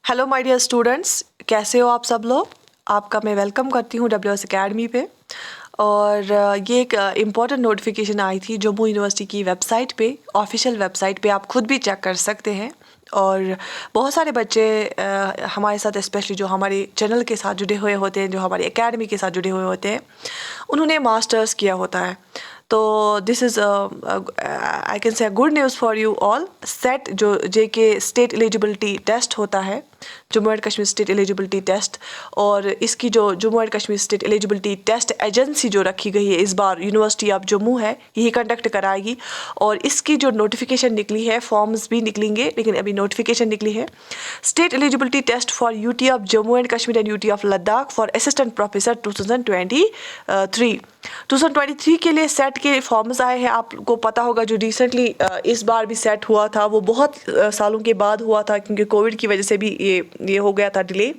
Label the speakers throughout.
Speaker 1: Hello my dear students, कैसे हो आप सब लोग। आपका मैं वेलकम करती हूँ WS अकेडमी पे। और ये एक इम्पॉर्टेंट नोटिफिकेशन आई थी जम्मू यूनिवर्सिटी की वेबसाइट पे, ऑफिशियल वेबसाइट पे आप खुद भी चेक कर सकते हैं। और बहुत सारे बच्चे हमारे साथ, स्पेशली जो हमारे चैनल के साथ जुड़े हुए होते हैं, जो हमारी एकेडमी के साथ जुड़े हुए होते हैं, उन्होंने मास्टर्स किया होता है। तो this is I can say good news for you all. SET जो JK स्टेट एलिजिबिलिटी टेस्ट होता है, Jammu and Kashmir state eligibility test, और इसकी जो Jammu and Kashmir state eligibility test agency जो रखी गई है इस बार यूनिवर्सिटी ऑफ जम्मू है, यही कंडक्ट कराएगी। और इसकी जो नोटिफिकेशन निकली है, फॉर्म्स भी निकलेंगे लेकिन अभी नोटिफिकेशन निकली है। State eligibility test for UT of Jammu and Kashmir and UT of Ladakh for assistant professor 2023 के लिए सेट के फॉर्म्स आए हैं। आपको पता होगा जो रिसेंटली इस बार भी सेट हुआ था वो बहुत सालों के बाद हुआ था, क्योंकि कोविड की वजह से भी ये हो गया था डिले।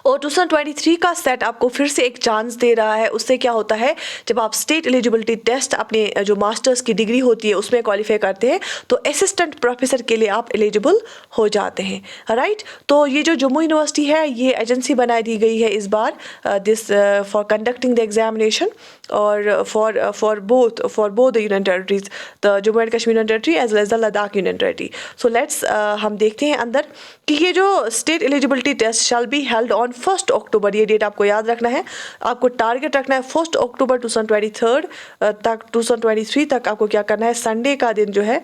Speaker 1: और 2023 का सेट आपको फिर से एक चांस दे रहा है। उससे क्या होता है, जब आप स्टेट एलिजिबिलिटी टेस्ट अपने जो मास्टर्स की डिग्री होती है उसमें क्वालिफाई करते हैं तो असिस्टेंट प्रोफेसर के लिए आप एलिजिबल हो जाते हैं, राइट। तो ये जो जम्मू यूनिवर्सिटी है, ये एजेंसी बनाई दी गई है इस बार this for conducting the examination और for both the union territories, the Jammu and Kashmir union territory as well as the Ladakh union territory. So let's हम देखते हैं अंदर कि ये जो state eligibility test shall be held on 1 October. ये डेट आपको याद रखना है, आपको टारगेट रखना है 1 अक्टूबर 2023 तक, 2023 तक आपको क्या करना है, संडे का दिन जो है,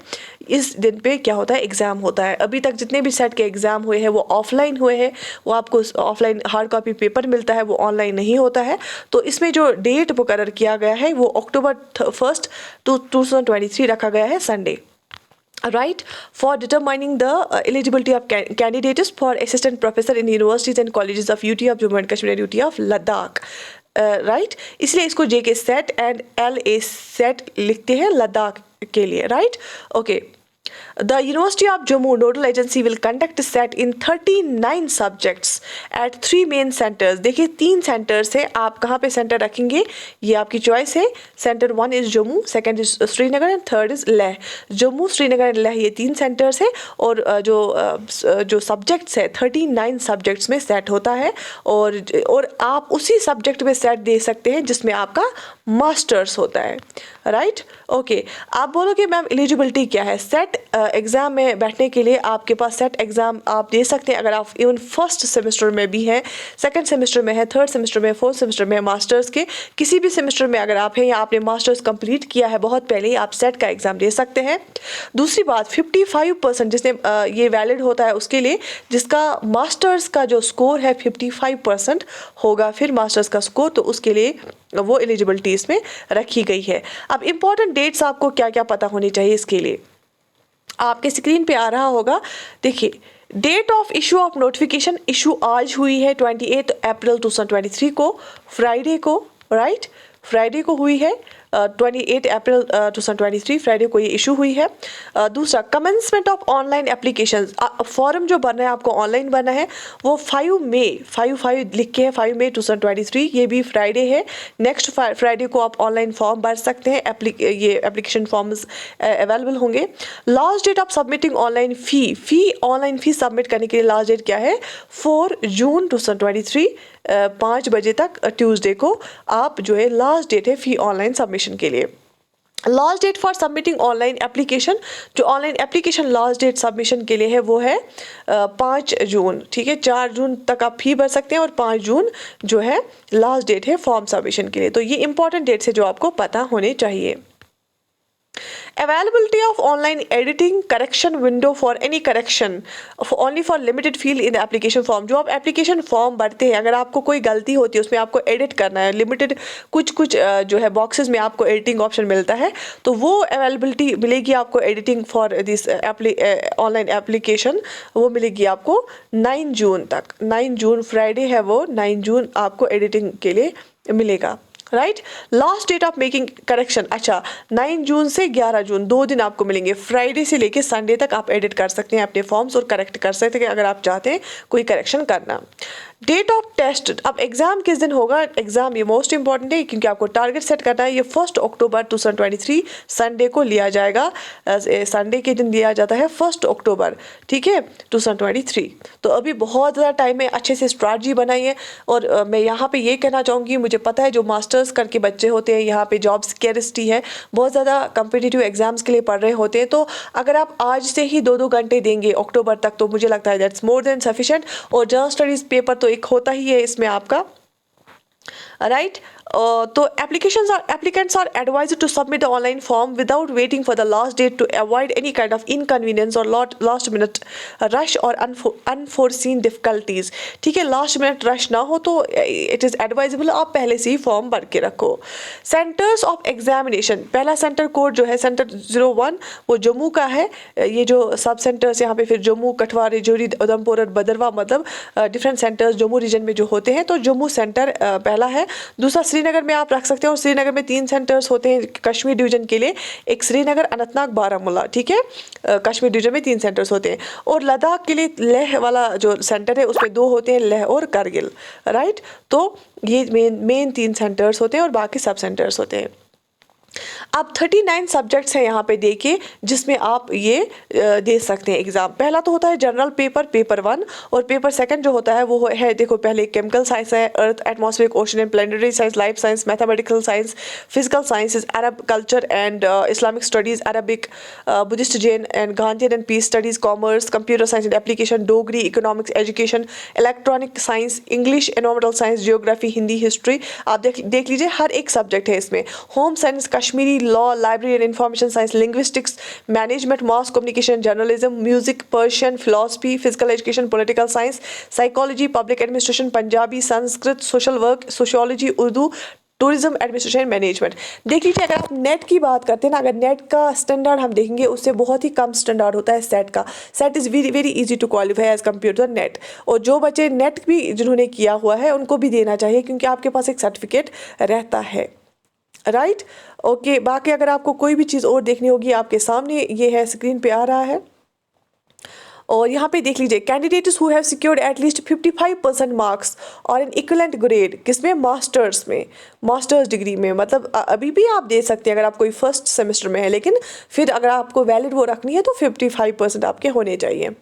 Speaker 1: इस दिन पे क्या होता है, एग्जाम होता है। अभी तक जितने भी सेट के एग्जाम हुए हैं वो ऑफलाइन हुए हैं, वो आपको ऑफलाइन हार्ड कॉपी पेपर मिलता है, वो ऑनलाइन नहीं होता है। तो इसमें जो डेट मुकर्रर किया गया है वो अक्टूबर 1 2023 रखा गया है, Sunday, right, for determining the eligibility of candidates for assistant professor in universities and colleges of UT of Jammu and Kashmir and UT of Ladakh, right। इसलिए इसको JK set and LA set लिखते हैं लद्दाख के लिए, right, okay। The University of Jammu nodal agency will conduct set in 39 subjects at 3 main centers। देखिए 3 centres है, आप कहाँ पे सेंटर रखेंगे ये आपकी चॉइस है। Centre 1 is Jammu, second is Srinagar and third is Leh. Jammu, Srinagar and Leh, ये 3 सेंटर्स है। और जो सब्जेक्ट्स है 39 सब्जेक्ट्स में सेट होता है। और आप उसी सब्जेक्ट में सेट दे सकते हैं जिसमें आपका मास्टर्स होता है, राइट, ओके। आप बोलोगे मैम एलिजिबिलिटी क्या है। सेट एग्ज़ाम में बैठने के लिए आपके पास सेट एग्ज़ाम आप दे सकते हैं अगर आप इवन फर्स्ट सेमेस्टर में भी हैं, सेकंड सेमेस्टर में है, थर्ड सेमेस्टर में, फोर्थ सेमेस्टर में, मास्टर्स के किसी भी सेमेस्टर में अगर आप हैं या आपने मास्टर्स कंप्लीट किया है बहुत पहले, आप सेट का एग्ज़ाम दे सकते हैं। दूसरी बात 55% जिसने ये वैलिड होता है उसके लिए, जिसका मास्टर्स का जो स्कोर है 55% होगा फिर मास्टर्स का स्कोर, तो उसके लिए वो एलिजिबिलिटी इसमें रखी गई है। अब इंपॉर्टेंट डेट्स आपको क्या क्या पता होनी चाहिए इसके लिए, आपके स्क्रीन पे आ रहा होगा। देखिए date of issue of notification, issue आज हुई है 28 अप्रैल 2023 को, फ्राइडे को, राइट, फ्राइडे को हुई है 28 अप्रैल 2023 फ्राइडे को ये इशू हुई है। दूसरा commencement of online application, form जो भरना है आपको ऑनलाइन भरना है वो 5 मई 5 लिख के है, 5 मई 2023, ये भी फ्राइडे है। नेक्स्ट फ्राइडे को आप ऑनलाइन फॉर्म भर सकते हैं, ये एप्लीकेशन फॉर्म्स अवेलेबल होंगे। Last date of submitting online fee online fee submit करने के लिए लास्ट डेट क्या है, 4 जून 2023 5 बजे तक ट्यूसडे को आप जो है लास्ट डेट है फ़ी ऑनलाइन सबमिशन के लिए। Last date for submitting online application, जो online application last date submission के लिए है वो है 5 जून, ठीक है। 4 जून तक आप फी भर सकते हैं और 5 जून जो है लास्ट डेट है फॉर्म सबमिशन के लिए। तो ये इंपॉर्टेंट डेट्स है जो आपको पता होने चाहिए। Availability of online editing correction window for any correction only for limited field in the application form। जो आप एप्लीकेशन फॉर्म भरते हैं, अगर आपको कोई गलती होती है उसमें आपको एडिट करना है, लिमिटेड कुछ जो है बॉक्सेस में आपको एडिटिंग ऑप्शन मिलता है, तो वो अवेलेबिलिटी मिलेगी आपको editing for this online application, वो मिलेगी आपको 9 जून तक। 9 जून फ्राइडे है वो, 9 जून आपको एडिटिंग के लिए मिलेगा, right. Last date of making correction, अच्छा 9 जून से 11 जून 2 दिन आपको मिलेंगे, फ्राइडे से लेके संडे तक आप एडिट कर सकते हैं अपने फॉर्म्स और करेक्ट कर सकते हैं अगर आप चाहते हैं कोई करेक्शन करना। डेट ऑफ टेस्ट, अब एग्ज़ाम किस दिन होगा? एग्ज़ाम ये मोस्ट इंपॉर्टेंट है क्योंकि आपको टारगेट सेट करना है। ये 1 अक्टूबर 2023 संडे को लिया जाएगा। संडे के दिन लिया जाता है 1 अक्टूबर, ठीक है, 2023। तो अभी बहुत ज़्यादा टाइम है, अच्छे से स्ट्रैटेजी बनाइए। और मैं यहाँ पे ये कहना चाहूँगी, मुझे पता है जो मास्टर्स करके बच्चे होते हैं यहाँ पे जॉब सिक्योरिटी है, बहुत ज़्यादा कम्पिटिटिव एग्जाम्स के लिए पढ़ रहे होते हैं। तो अगर आप आज से ही 2-2 घंटे देंगे अक्टूबर तक, तो मुझे लगता है दैट्स मोर देन सफिशिएंट। और जनरल स्टडीज़ पेपर तो एक होता ही है इसमें आपका, राइट। तो applicants are advised to submit the online form without waiting for the last date to avoid any kind of inconvenience or last minute rush or unforeseen difficulties। ठीक है, last minute rush ना हो तो it is advisable आप पहले से ही form भर के रखो। सेंटर्स ऑफ एग्जामिनेशन, पहला सेंटर कोड जो है सेंटर 01 वो जम्मू का है। ये जो सब सेंटर्स यहाँ पे फिर जम्मू, कठुआ, राजौरी, उधमपुर और भदरवा, मतलब डिफरेंट सेंटर्स जम्मू रीजन में जो होते हैं, तो जम्मू सेंटर पहला है। दूसरा श्रीनगर में आप रख सकते हो, और श्रीनगर में 3 सेंटर्स होते हैं कश्मीर डिवीजन के लिए, एक श्रीनगर, अनंतनाग, बारामूला, ठीक है, कश्मीर डिवीजन में 3 सेंटर्स होते हैं। और लद्दाख के लिए लेह वाला जो सेंटर है उसमें 2 होते हैं, लेह और करगिल, राइट। तो ये मेन 3 सेंटर्स होते हैं और बाकी सब सेंटर्स होते हैं। अब 39 सब्जेक्ट्स हैं यहाँ पे देखिए, जिसमें आप ये दे सकते हैं एग्जाम। पहला तो होता है जनरल पेपर, पेपर 1, और पेपर 2 जो होता है वो है, देखो पहले केमिकल साइंस है, earth, atmospheric, ocean and planetary science, life science, mathematical science, physical sciences, Arab culture and Islamic studies, Arabic, Buddhist, Jain and Gandhi and peace studies, commerce, computer science and application, Dogri, economics, education, electronic science, English, environmental science, geography, Hindi, history. आप देख लीजिए हर एक subject है इसमें। Home science, Kashmiri law, library and information science, linguistics, management, mass communication, journalism, music, Persian, philosophy, physical education, political science, psychology, public administration, Punjabi, Sanskrit, social work, sociology, Urdu, tourism, administration, management. देख लीजिए अगर आप नेट की बात करते हैं ना, अगर नेट का स्टैंडर्ड हम देखेंगे उससे बहुत ही कम स्टैंडर्ड होता है सेट का। SET is very very easy to qualify as compare to the NET. और जो बच्चे नेट भी जिन्होंने किया हुआ है उनको भी देना चाहिए, क्योंकि आपके पास एक सर्टिफिकेट रहता है, राइट। ओके, बाकी अगर आपको कोई भी चीज़ और देखनी होगी आपके सामने ये है, स्क्रीन पे आ रहा है। और यहाँ पे देख लीजिए, candidates who have secured at least 55% marks और एन इक्वलेंट ग्रेड, किसमें? मास्टर्स में, मास्टर्स डिग्री में। मतलब अभी भी आप दे सकते हैं अगर आप कोई फर्स्ट सेमेस्टर में है, लेकिन फिर अगर आपको वैलिड वो रखनी है तो 55% आपके होने चाहिए,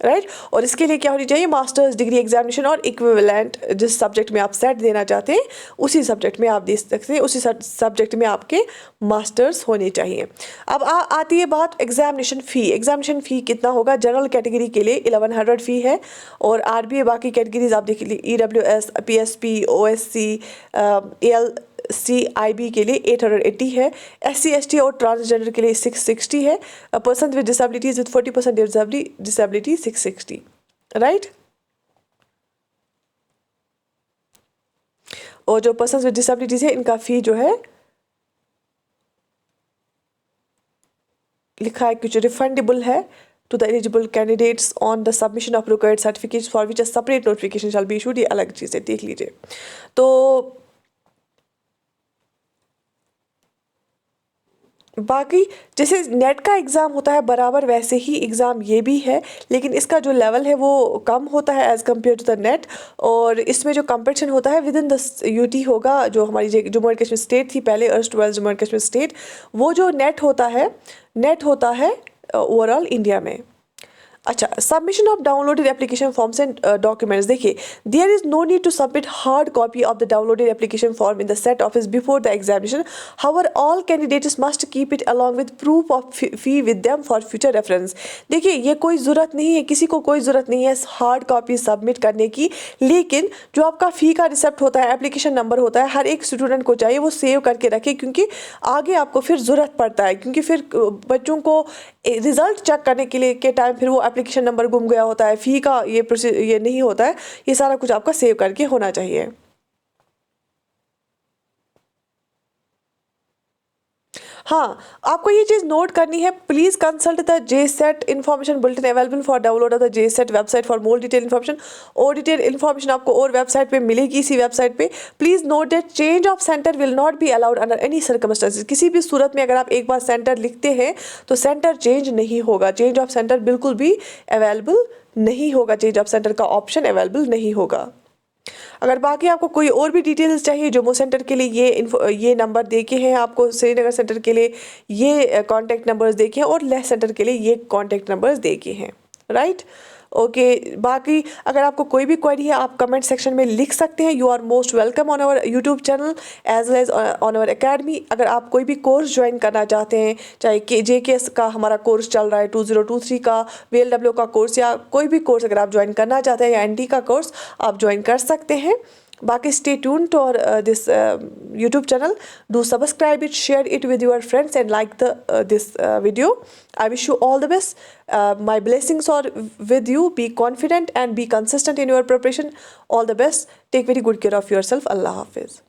Speaker 1: राइट। और इसके लिए क्या होनी चाहिए? मास्टर्स डिग्री एग्जामिनेशन और इक्विवेलेंट, जिस सब्जेक्ट में आप सेट देना चाहते हैं उसी सब्जेक्ट में आप दे सकते हैं, उसी सब्जेक्ट में आपके मास्टर्स होने चाहिए। अब आती है बात एग्जामिनेशन फ़ी। एग्जामिनेशन फ़ी कितना होगा? जनरल कैटेगरी के लिए 1100 फ़ी है, और आरबीए बाकी कैटेगरीज आप देख लीजिए, EWS, PSP, OSC, CIB के लिए 880 है, SC ST और ट्रांसजेंडर के लिए 660 है, person with disabilities with 40% disability 660, right. और जो पर्सन विद डिसेबिलिटीज है इनका फी जो है लिखा है कुछ रिफंडेबल है to the eligible candidates on the submission of required certificates for which a separate notification shall be issued। ये अलग चीज़ है, देख लीजिए। तो बाकी जैसे नेट का एग्ज़ाम होता है बराबर, वैसे ही एग्ज़ाम ये भी है, लेकिन इसका जो लेवल है वो कम होता है as compare to the NET. और इसमें जो कंपटीशन होता है विद इन द यूटी होगा, जो हमारी जम्मू एंड कश्मीर स्टेट थी पहले, erst Jammu and Kashmir state, वो जो नेट होता है ओवरऑल इंडिया में। अच्छा, submission of downloaded application forms and documents. देखिए, there is no need to submit hard copy of the downloaded application form in the SET office before the examination. However all candidates must keep it along with proof of fee with them for future reference. देखिए, ये कोई ज़रूरत नहीं है, किसी को कोई ज़रूरत नहीं है हार्ड कॉपी सबमिट करने की, लेकिन जो आपका फ़ी का रिसिप्ट होता है, एप्लीकेशन नंबर होता है, हर एक स्टूडेंट को चाहिए वो सेव करके रखे, क्योंकि आगे आपको फिर ज़रूरत पड़ता है, क्योंकि फिर बच्चों को रिज़ल्ट चेक करने के लिए के टाइम फिर वो एप्लीकेशन नंबर गुम गया होता है, फ़ी का ये नहीं होता है, ये सारा कुछ आपका सेव करके होना चाहिए। हाँ, आपको ये चीज़ नोट करनी है, please consult the JSET information bulletin available for download of the JSET website for more detail information. और डिटेल इन्फॉर्मेशन आपको और वेबसाइट पे मिलेगी, इसी वेबसाइट पे। Please note that change of centre will not be allowed under any circumstances. किसी भी सूरत में अगर आप एक बार सेंटर लिखते हैं तो सेंटर चेंज नहीं होगा, चेंज ऑफ सेंटर बिल्कुल भी अवेलेबल नहीं होगा, चेंज ऑफ सेंटर का ऑप्शन अवेलेबल नहीं होगा। अगर बाकी आपको कोई और भी डिटेल्स चाहिए, जम्मू सेंटर के लिए ये नंबर दे के हैं, आपको श्रीनगर सेंटर के लिए ये कॉन्टैक्ट नंबर्स दे के हैं, और लेह सेंटर के लिए ये कॉन्टैक्ट नंबर्स दे के हैं, राइट। ओके, बाकी अगर आपको कोई भी क्वेरी है आप कमेंट सेक्शन में लिख सकते हैं। You are most welcome on our YouTube channel as well as on our academy. अगर आप कोई भी कोर्स ज्वाइन करना चाहते हैं, चाहे JKS का हमारा कोर्स चल रहा है 2023 का, VLW का कोर्स, या कोई भी कोर्स अगर आप ज्वाइन करना चाहते हैं, या NT का कोर्स आप ज्वाइन कर सकते हैं। बाकी stay tuned to our this YouTube channel. Do subscribe it, share it with your friends, and like this video. I wish you all the best. My blessings are with you. Be confident and be consistent in your preparation. All the best. Take very good care of yourself. Allah Hafiz.